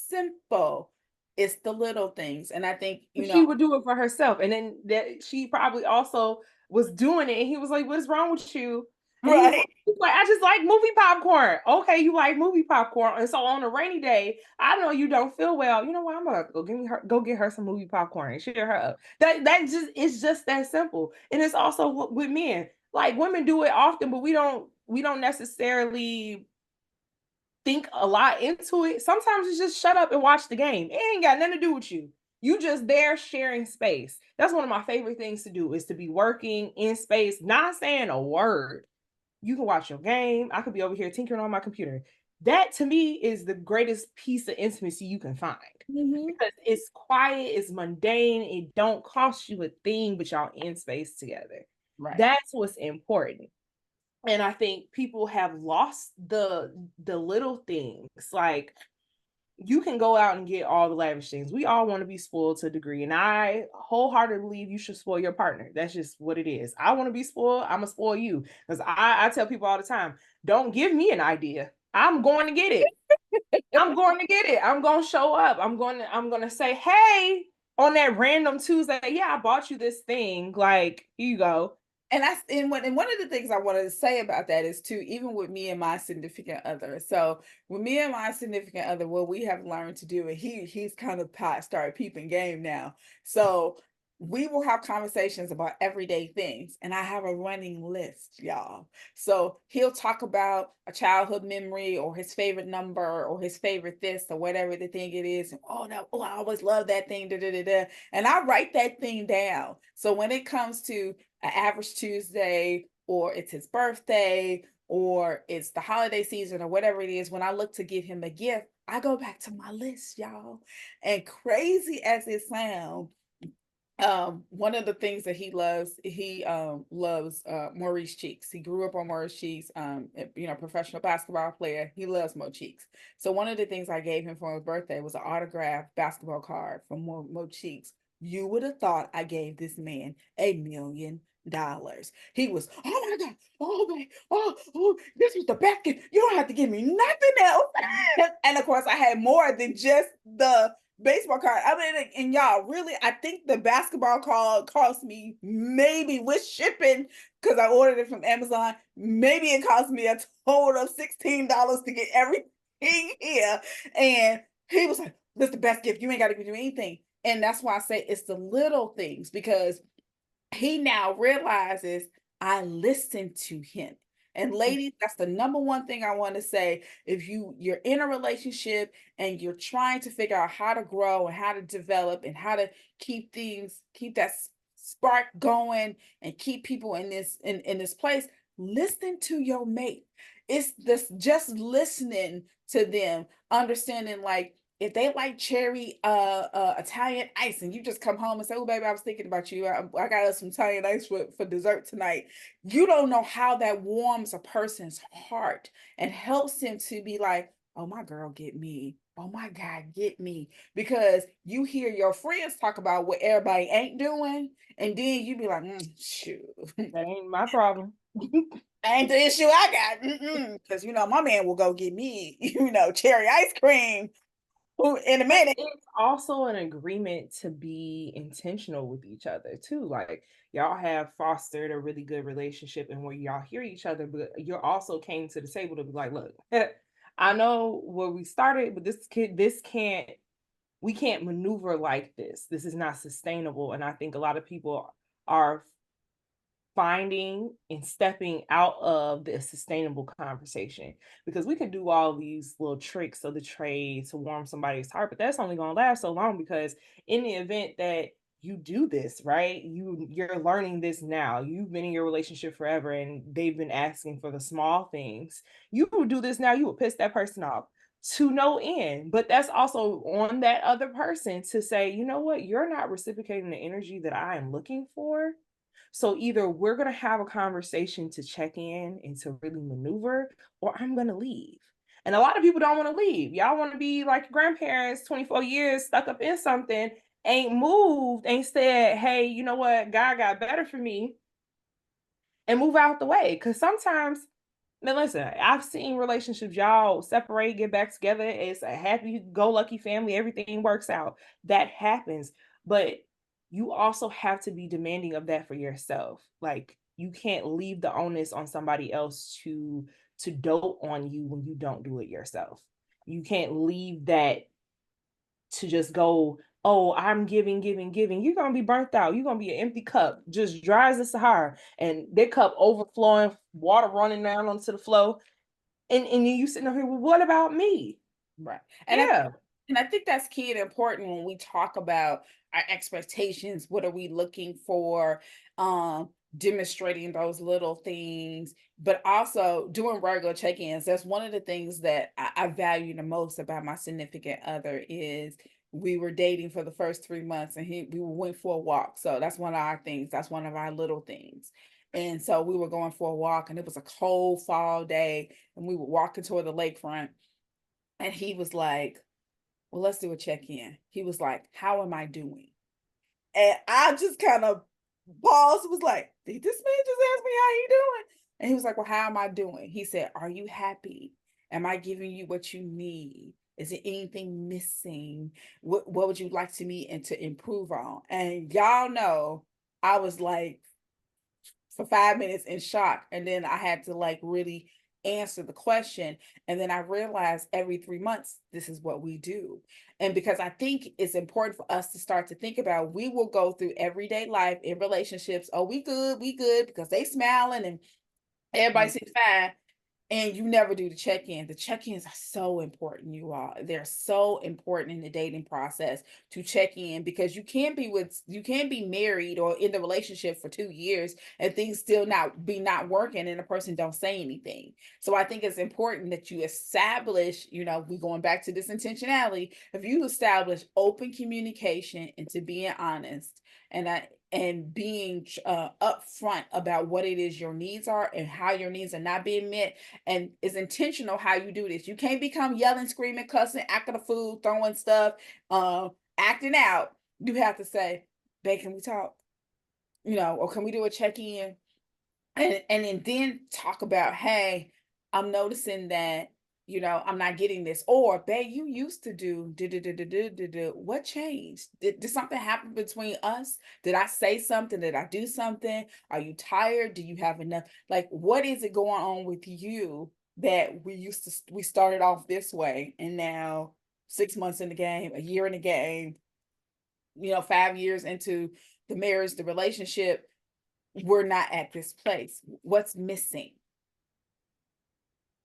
simple. It's the little things. And I think, She would do it for herself. And then that she probably also was doing it. And he was like, what is wrong with you? And right. he's like, I just like movie popcorn. Okay, you like movie popcorn. And so on a rainy day, I know you don't feel well. You know what? I'm gonna go get her some movie popcorn and cheer her up. That just it's just that simple. And it's also with men. Like women do it often, but we don't necessarily think a lot into it. Sometimes it's just shut up and watch the game. It ain't got nothing to do with you. You just there sharing space. That's one of my favorite things to do is to be working in space, not saying a word. You can watch your game. I could be over here tinkering on my computer. That to me is the greatest piece of intimacy you can find Mhm. because it's quiet, it's mundane, it don't cost you a thing, but y'all in space together. Right. That's what's important. And I think people have lost the little things. Like you can go out and get all the lavish things. We all want to be spoiled to a degree. And I wholeheartedly believe you should spoil your partner. That's just what it is. I want to be spoiled. I'm going to spoil you. Because I tell people all the time, don't give me an idea. I'm going to get it. I'm going to get it. I'm going to show up. I'm going to say, hey, on that random Tuesday, yeah, I bought you this thing. Like, here you go. And one of the things I wanted to say about that is too, even with me and my significant other. So with me and my significant other, what we have learned to do, and he's kind of started peeping game now. So we will have conversations about everyday things, and I have a running list, y'all. So he'll talk about a childhood memory or his favorite number or his favorite this or whatever the thing it is. And, oh no, oh, I always love that thing, da, da, da, da. And I write that thing down. So when it comes to an average Tuesday, or it's his birthday, or it's the holiday season, or whatever it is, when I look to give him a gift, I go back to my list, y'all. And crazy as it sounds, one of the things that he loves Maurice Cheeks. He grew up on Maurice Cheeks, professional basketball player. He loves Mo Cheeks. So one of the things I gave him for his birthday was an autographed basketball card from Mo Cheeks. You would have thought I gave this man $1 million. He was, oh my God, oh man, oh, this was the best gift. You don't have to give me nothing else. And of course, I had more than just the baseball card. I mean, and y'all, really, I think the basketball card cost me maybe with shipping because I ordered it from Amazon. Maybe it cost me a total of $16 to get everything here. And he was like, "This is the best gift. You ain't got to do anything." And that's why I say it's the little things because he now realizes I listen to him. And ladies, that's the number one thing I want to say. If you're in a relationship and you're trying to figure out how to grow and how to develop and how to keep that spark going and keep people in this place, listen to your mate. It's this just listening to them, understanding like if they like cherry Italian ice and you just come home and say, oh baby, I was thinking about you. I got us some Italian ice for dessert tonight. You don't know how that warms a person's heart and helps him to be like, oh, my girl get me. Oh my God, get me. Because you hear your friends talk about what everybody ain't doing, and then you be like, shoot. That ain't my problem. Ain't the issue I got. Because my man will go get me, cherry ice cream in a But minute. it's also an agreement to be intentional with each other too. Like y'all have fostered a really good relationship and where y'all hear each other, but you also came to the table to be like, look, I know where we started, but we can't maneuver like this. This is not sustainable. And I think a lot of people are finding and stepping out of the sustainable conversation, because we can do all these little tricks of the trade to warm somebody's heart, but that's only going to last so long, because in the event that you do this right, you're learning this now, you've been in your relationship forever and they've been asking for the small things, you will do this now, you will piss that person off to no end. But that's also on that other person to say, you know what, you're not reciprocating the energy that I am looking for. So either we're going to have a conversation to check in and to really maneuver, or I'm going to leave. And a lot of people don't want to leave. Y'all want to be like grandparents, 24 years stuck up in something, ain't moved, ain't said, hey, you know what? God got better for me, and move out the way. Because sometimes, now listen, I've seen relationships, y'all separate, get back together. It's a happy-go-lucky family. Everything works out. That happens. But you also have to be demanding of that for yourself. Like you can't leave the onus on somebody else to dote on you when you don't do it yourself. You can't leave that to just go, oh, I'm giving, giving, giving. You're gonna be burnt out. You're gonna be an empty cup, just dry as the Sahara, and that cup overflowing, water running down onto the floor. And you sitting up here, well, what about me? Right. Yeah. And I think that's key and important when we talk about our expectations. What are we looking for? Demonstrating those little things, but also doing regular check-ins. That's one of the things that I value the most about my significant other is we were dating for the first 3 months and we went for a walk. So that's one of our things. That's one of our little things. And so we were going for a walk and it was a cold fall day and we were walking toward the lakefront and he was like, well, let's do a check-in. He was like, how am I doing? And I just kind of paused, was like, did this man just ask me how you doing? And he was like, well, how am I doing? He said, are you happy? Am I giving you what you need? Is there anything missing? What would you like to me and to improve on? And y'all know, I was like for 5 minutes in shock. And then I had to like really answer the question. And then I realized every 3 months, this is what we do. And because I think it's important for us to start to think about, we will go through everyday life in relationships. Oh, we good because they smiling and everybody seems fine, and you never do the check-in. The check-ins are so important, you all. They're so important in the dating process to check in, because you can't be married or in the relationship for 2 years and things still not working and the person don't say anything. So I think it's important that you establish, we going back to this intentionality. If you establish open communication and to being honest, and being upfront about what it is your needs are and how your needs are not being met, and it's intentional how you do this. You can't become yelling, screaming, cussing, acting a fool, throwing stuff, acting out. You have to say, babe, can we talk? Or can we do a check-in? And then talk about, hey, I'm noticing that I'm not getting this, or babe, you used to do what changed? Did something happen between us? Did I say something? Did I do something? Are you tired? Do you have enough? Like, what is it going on with you that we started off this way, and now 6 months in the game, a year in the game, 5 years into the marriage, the relationship, we're not at this place. What's missing?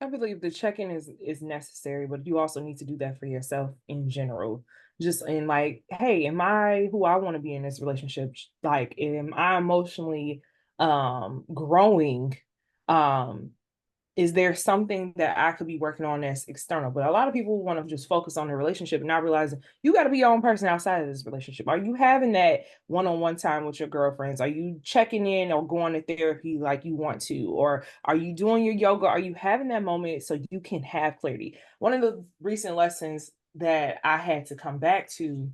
I believe the check-in is necessary, but you also need to do that for yourself in general. Just in like, hey, am I who I want to be in this relationship? Like, am I emotionally growing? Um Is there something that I could be working on that's external? But a lot of people want to just focus on the relationship and not realizing you got to be your own person outside of this relationship. Are you having that one-on-one time with your girlfriends? Are you checking in or going to therapy like you want to? Or are you doing your yoga? Are you having that moment so you can have clarity? One of the recent lessons that I had to come back to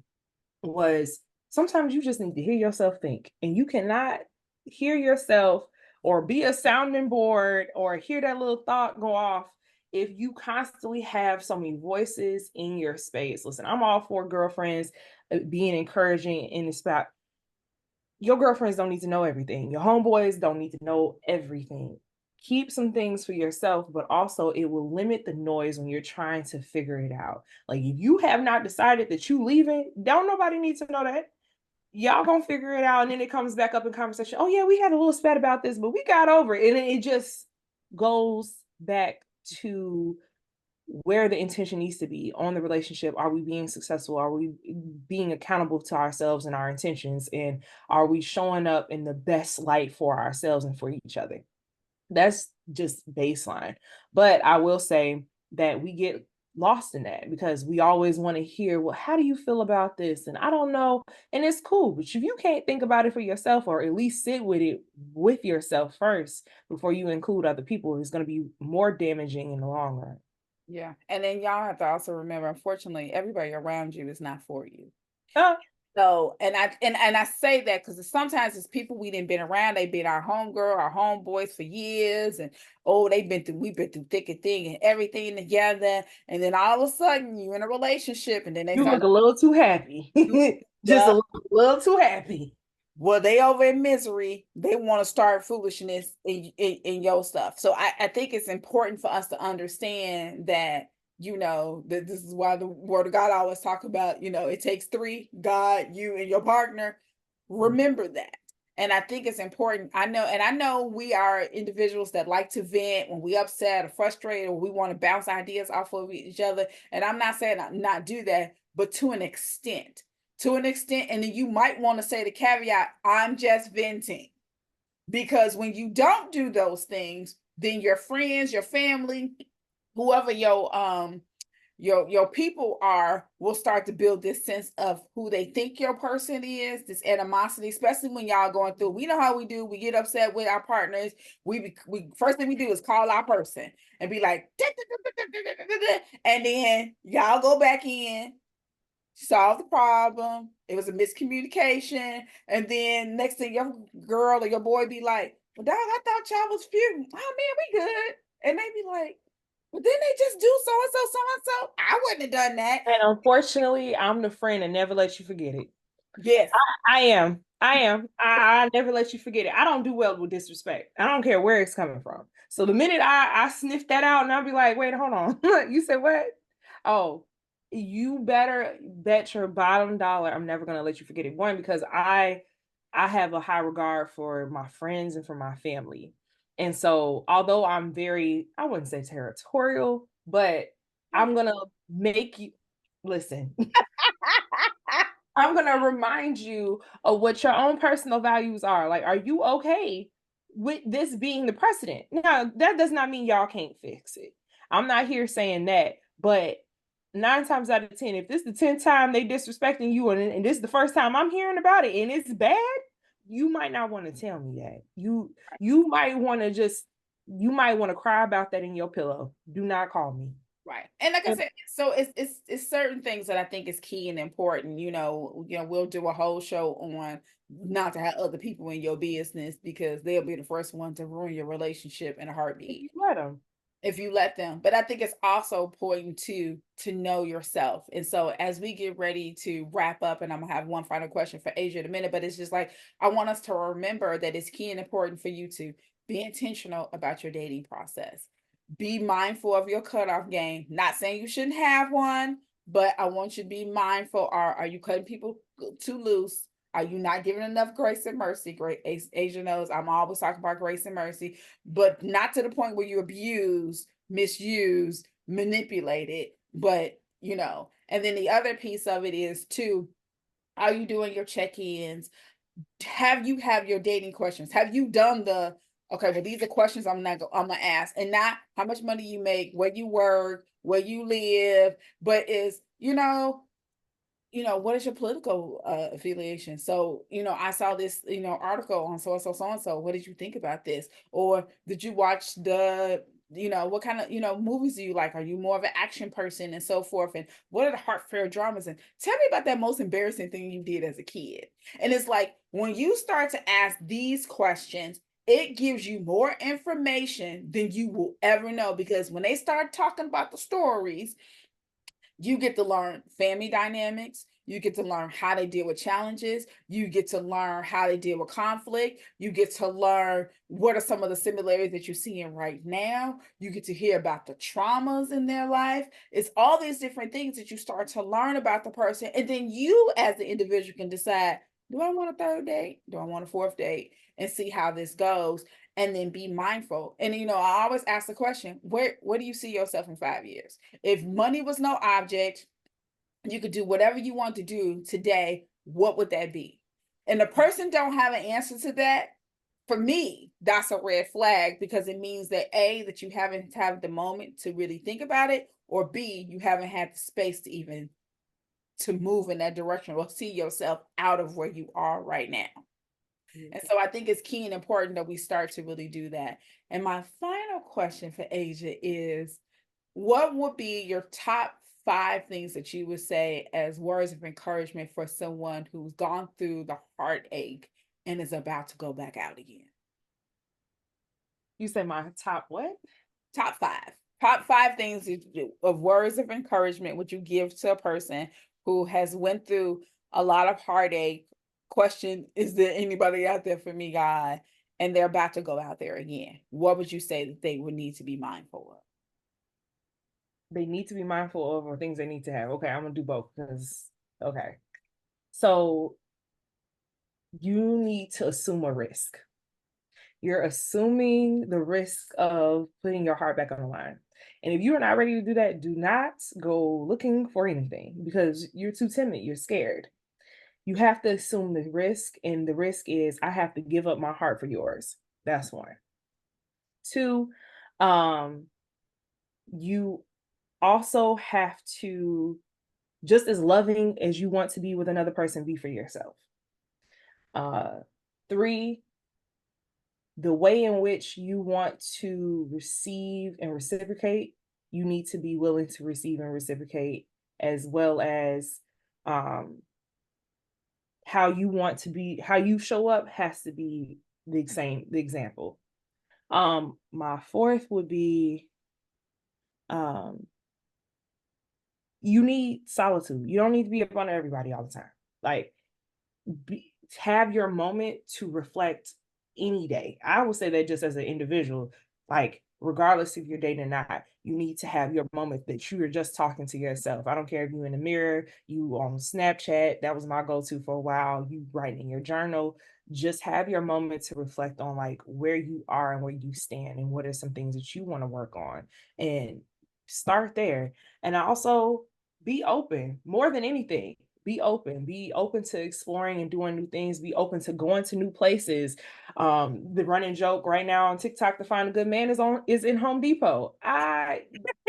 was sometimes you just need to hear yourself think, and you cannot hear yourself or be a sounding board or hear that little thought go off if you constantly have so many voices in your space. Listen, I'm all for girlfriends being encouraging in the spot. Your girlfriends don't need to know everything. Your homeboys don't need to know everything. Keep some things for yourself, but also it will limit the noise when you're trying to figure it out. Like if you have not decided that you leaving, don't nobody need to know that. Y'all gonna figure it out, and then it comes back up in conversation. Oh yeah, we had a little spat about this, but we got over it, and it just goes back to where the intention needs to be on the relationship. Are we being successful? Are we being accountable to ourselves and our intentions? And are we showing up in the best light for ourselves and for each other? That's just baseline. But I will say that we get lost in that because we always want to hear, well, how do you feel about this? And I don't know. And it's cool. But if you can't think about it for yourself or at least sit with it with yourself first before you include other people, it's going to be more damaging in the long run. Yeah. And then y'all have to also remember, unfortunately, everybody around you is not for you. Uh, So, and I say that because sometimes it's people we didn't been around. They've been our homegirl, our homeboys for years, and oh, we've been through thick and thin and everything together. And then all of a sudden, you in a relationship, and then they you start look a little too happy. Just a little too happy. well, they over in misery. They want to start foolishness in your stuff. So I think it's important for us to understand that, that this is why the word of God always talk about, it takes three, God, you, and your partner. Remember that. And I think it's important. I know we are individuals that like to vent when we upset or frustrated, or we want to bounce ideas off of each other. And I'm not saying not do that, but to an extent. And then you might want to say the caveat, I'm just venting. Because when you don't do those things, then your friends, your family, whoever your people are, will start to build this sense of who they think your person is, this animosity, especially when y'all going through. We know how we do. We get upset with our partners. We first thing we do is call our person and be like, and then y'all go back in, solve the problem. It was a miscommunication. And then next thing your girl or your boy be like, well, dog, I thought y'all was feuding. Oh man, we good. And they be like, well, didn't they just do so and so, so and so? I wouldn't have done that. And unfortunately, I'm the friend that never lets you forget it. Yes. I am. I never let you forget it. I don't do well with disrespect. I don't care where it's coming from. So the minute I sniff that out and I'll be like, wait, hold on. You said what? Oh, you better bet your bottom dollar I'm never gonna let you forget it. One, because I have a high regard for my friends and for my family. And so although I'm very, I wouldn't say territorial, but I'm gonna make you listen. I'm going to remind you of what your own personal values are. Like, are you okay with this being the precedent? Now, that does not mean y'all can't fix it. I'm not here saying that, but 9 times out of 10, if this is the 10th time they disrespecting you and this is the first time I'm hearing about it and it's bad, you might not want to tell me that. You might want to cry about that in your pillow. Do not call me. Right. And like I said, so it's certain things that I think is key and important. We'll do a whole show on not to have other people in your business because they'll be the first one to ruin your relationship in a heartbeat. Let them. If you let them. But I think it's also important to know yourself. And so as we get ready to wrap up, and I'm gonna have one final question for Asia in a minute, but it's just like I want us to remember that it's key and important for you to be intentional about your dating process. Be mindful of your cutoff game. Not saying you shouldn't have one, but I want you to be mindful. Are you cutting people too loose? Are you not giving enough grace and mercy? Great. Asia knows I'm always talking about grace and mercy, but not to the point where you abuse, misuse, manipulate it. But, and then the other piece of it is too, are you doing your check-ins? Have your dating questions? Have you done the Okay, well, these are questions I'm gonna ask, and not how much money you make, where you work, where you live, but is, what is your political affiliation? So, I saw this, article on so and so, so and so. What did you think about this? Or did you watch what kind of, movies do you like? Are you more of an action person and so forth? And what are the heartfelt dramas? And tell me about that most embarrassing thing you did as a kid. And it's like when you start to ask these questions, it gives you more information than you will ever know, because when they start talking about the stories, you get to learn family dynamics. You get to learn how they deal with challenges. You get to learn how they deal with conflict. You get to learn what are some of the similarities that you're seeing right now. You get to hear about the traumas in their life. It's all these different things that you start to learn about the person. And then you, as the individual, can decide, do I want a third date? Do I want a fourth date? And see how this goes. And then be mindful. And, I always ask the question, where do you see yourself in 5 years? If money was no object, you could do whatever you want to do today, what would that be? And the person don't have an answer to that. For me, that's a red flag, because it means that A, that you haven't had the moment to really think about it, or B, you haven't had the space to even to move in that direction or see yourself out of where you are right now. And so I think it's key and important that we start to really do that. And my final question for Asia is, what would be your top 5 things that you would say as words of encouragement for someone who's gone through the heartache and is about to go back out again? You say my top what? Top 5. Top 5 things of words of encouragement would you give to a person who has went through a lot of heartache? Question, is there anybody out there for me, God? And they're about to go out there again. What would you say that they would need to be mindful of? They need to be mindful of, or things they need to have. Okay, I'm gonna do both because okay. So you need to assume a risk. You're assuming the risk of putting your heart back on the line. And if you're not ready to do that, do not go looking for anything because you're too timid, you're scared. You have to assume the risk, and the risk is I have to give up my heart for yours. That's one. Two, um, you also have to, just as loving as you want to be with another person, be for yourself. Three, the way in which you want to receive and reciprocate, you need to be willing to receive and reciprocate, as well as how you want to be, how you show up has to be the example. My fourth would be you need solitude. You don't need to be up on everybody all the time. Like, have your moment to reflect any day. I would say that just as an individual, like regardless if you're dating or not, you need to have your moment that you are just talking to yourself. I don't care if you in the mirror, you on Snapchat. That was my go-to for a while. You writing in your journal. Just have your moment to reflect on like where you are and where you stand and what are some things that you want to work on, and start there. And also be open more than anything. Be open to exploring and doing new things, be open to going to new places. The running joke right now on TikTok to find a good man is in Home Depot. I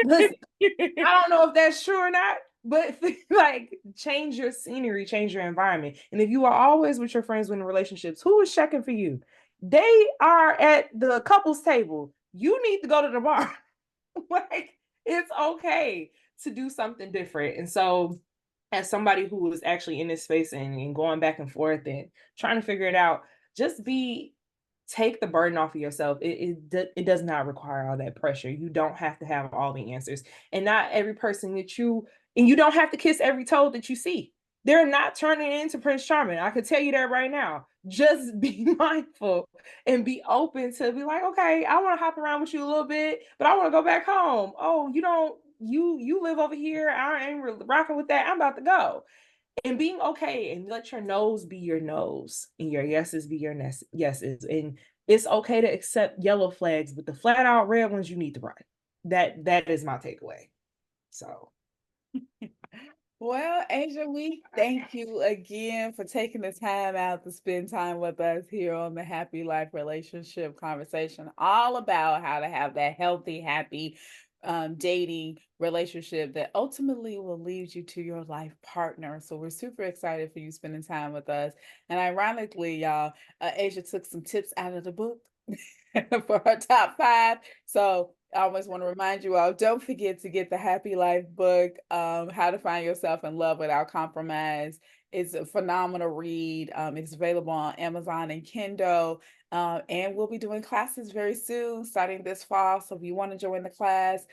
listen, I don't know if that's true or not, but like change your scenery, change your environment. And if you are always with your friends when in relationships, who is checking for you? They are at the couples table. You need to go to the bar. Like, it's okay to do something different. And so as somebody who was actually in this space and going back and forth and trying to figure it out, just take the burden off of yourself. It does not require all that pressure. You don't have to have all the answers, and not every person and you don't have to kiss every toad that you see. They're not turning into Prince Charming. I could tell you that right now. Just be mindful and be open to be like, okay, I want to hop around with you a little bit, but I want to go back home. Oh, you don't, you live over here. I ain't really rocking with that. I'm about to go. And being okay, and let your no's be your no's and your yeses be your yeses. And it's okay to accept yellow flags, but the flat out red ones you need to run. That is my takeaway. So Well, Asia, we thank you again for taking the time out to spend time with us here on the Happy Life Relationship Conversation, all about how to have that healthy, happy dating relationship that ultimately will lead you to your life partner. So we're super excited for you spending time with us. And ironically, y'all, Asia took some tips out of the book for her top five. So I always want to remind you all, don't forget to get the Happy Life book, How to Find Yourself in Love Without Compromise. It's a phenomenal read. It's available on Amazon and Kindle. And we'll be doing classes very soon, starting this fall. So if you want to join the class,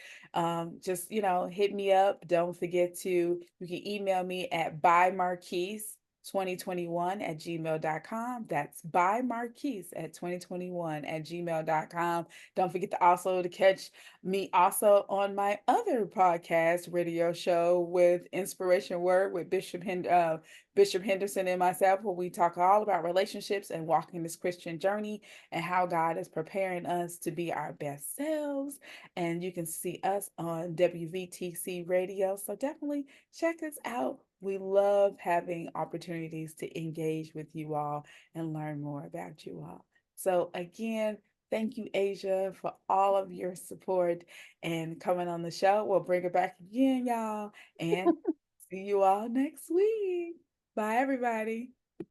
just, hit me up. Don't forget you can email me at bymarquise2021 at gmail.com. That's by Marquise at 2021 at gmail.com. Don't forget to also to catch me also on my other podcast radio show with Inspiration Word with Bishop Henderson and myself, where we talk all about relationships and walking this Christian journey and how God is preparing us to be our best selves. And you can see us on WVTC Radio. So definitely check us out. We love having opportunities to engage with you all and learn more about you all. So, again, thank you, Asia, for all of your support and coming on the show. We'll bring it back again, y'all, and see you all next week. Bye, everybody.